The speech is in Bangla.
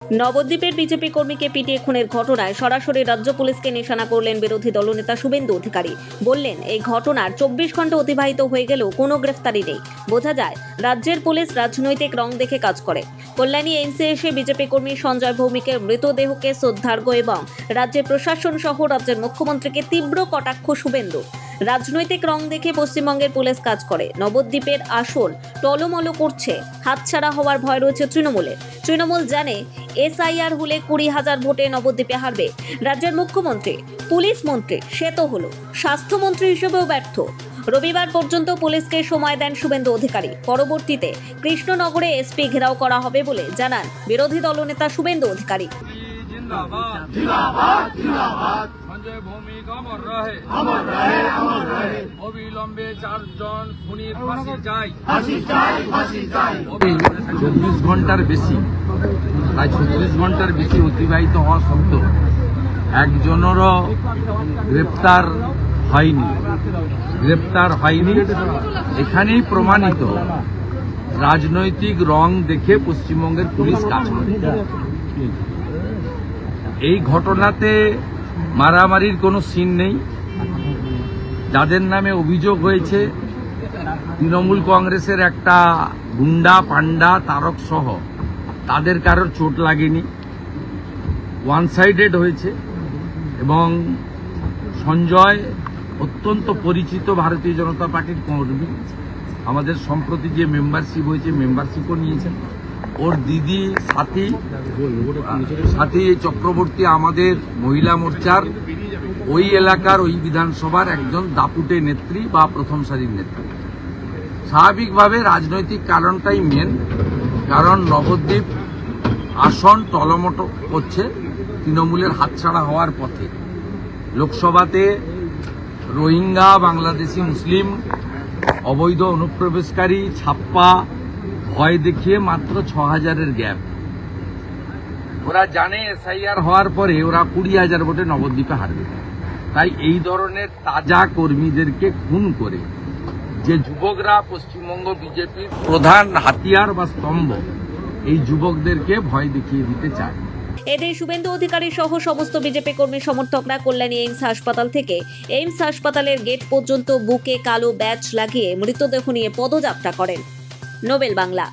নবদ্বীপের বিজেপি কর্মীকে পিটিয়ে খুনের ঘটনায় সরাসরি রাজ্য পুলিশকে নিশানা করলেন বিরোধী দলনেতা শুভেন্দু অধিকারী। বললেন, এই ঘটনার 24 ঘন্টা অতিবাহিত হয়ে গেলেও কোনো গ্রেফতারি নেই। বোঝা যায় রাজ্যের পুলিশ রাজনৈতিক রং দেখে কাজ করে। কল্যাণী এইমসে এসে বিজেপি কর্মী সঞ্জয় ভৌমিকের মৃতদেহকে শ্রদ্ধার্ঘ্য এবং রাজ্যের প্রশাসন সহ রাজ্যের মুখ্যমন্ত্রীকে তীব্র কটাক্ষ শুভেন্দু। রাজনৈতিক রং দেখে পশ্চিমবঙ্গের পুলিশ কাজ করে। নবদ্বীপের আসন টলমল করছে। হাতছাড়া হওয়ার ভয় রয়েছে তৃণমূলের। তৃণমূল জানে এসআইআর হলে 20,000 ভোটে নবদ্বীপে হারবে রাজ্যের মুখ্যমন্ত্রী। পুলিশ মন্ত্রী সে তো হলো, স্বাস্থ্যমন্ত্রী হিসেবেও ব্যর্থ। রবিবার পর্যন্ত পুলিশকে সময় দেন শুভেন্দু অধিকারী। পরবর্তীতে কৃষ্ণনগরে এসপি ঘেরাও করা হবে বলে জানান বিরোধী দলনেতা শুভেন্দু অধিকারী। সঞ্জয় ভৌমিক অমর রহে অবিলম্বে 4 জন খুনির ফাঁসি চাই। 24 ঘন্টার বেশি, প্রায় 36 ঘন্টার বেশি অতিবাহিত হওয়া সত্ত্বেও একজনেরও গ্রেপ্তার হয়নি। এখানেই প্রমাণিত রাজনৈতিক রং দেখে পশ্চিমবঙ্গের পুলিশ কাজ করে। এই ঘটনাতে মারামারির কোনো সিন নেই। যাদের নামে অভিযোগ হয়েছে তৃণমূল কংগ্রেসের একটা গুন্ডা পান্ডা তারক সহ, তাদের কারোর চোট লাগেনি। ওয়ান সাইডেড হয়েছে এবং সঞ্জয় অত্যন্ত পরিচিত ভারতীয় জনতা পার্টির কর্মী। আমাদের সম্প্রতি যে মেম্বারশিপ হয়েছে, মেম্বারশিপও নিয়েছেন। ওর দিদি সাথী চক্রবর্তী আমাদের মহিলা মোর্চার ওই এলাকার ওই বিধানসভার একজন দাপুটে নেত্রী বা প্রথম সারির নেত্রী। স্বাভাবিকভাবে রাজনৈতিক কারণটাই মেন, কারণ নবদ্বীপ আসন টলমটো করছে তৃণমূলের হাতছাড়া হওয়ার পথে। লোকসভাতে রোহিঙ্গা, বাংলাদেশি মুসলিম, অবৈধ অনুপ্রবেশকারী, ছাপ্পা ভয় দেখিয়ে মাত্র 6,000-এর গ্যাপ। ওরা জানে এসআইআর হওয়ার পরে ওরা 20,000 ভোটে নবদ্বীপে হারবে। তাই এই ধরনের তাজা কর্মীদেরকে খুন করে যে যুবকরা পশ্চিমবঙ্গ বিজেপির প্রধান হাতিয়ার বা স্তম্ভ, এই যুবকদেরকে ভয় দেখিয়ে দিতে চায়। এদিন শুভেন্দু অধিকারী সহ সমস্ত বিজেপি কর্মী সমর্থকরা কল্যাণী এইমস হাসপাতাল থেকে এইমস হাসপাতালের গেট পর্যন্ত বুকে কালো ব্যাজ লাগিয়ে মৃতদেহ নিয়ে পদযাত্রা করেন। নোবেল বাংলা।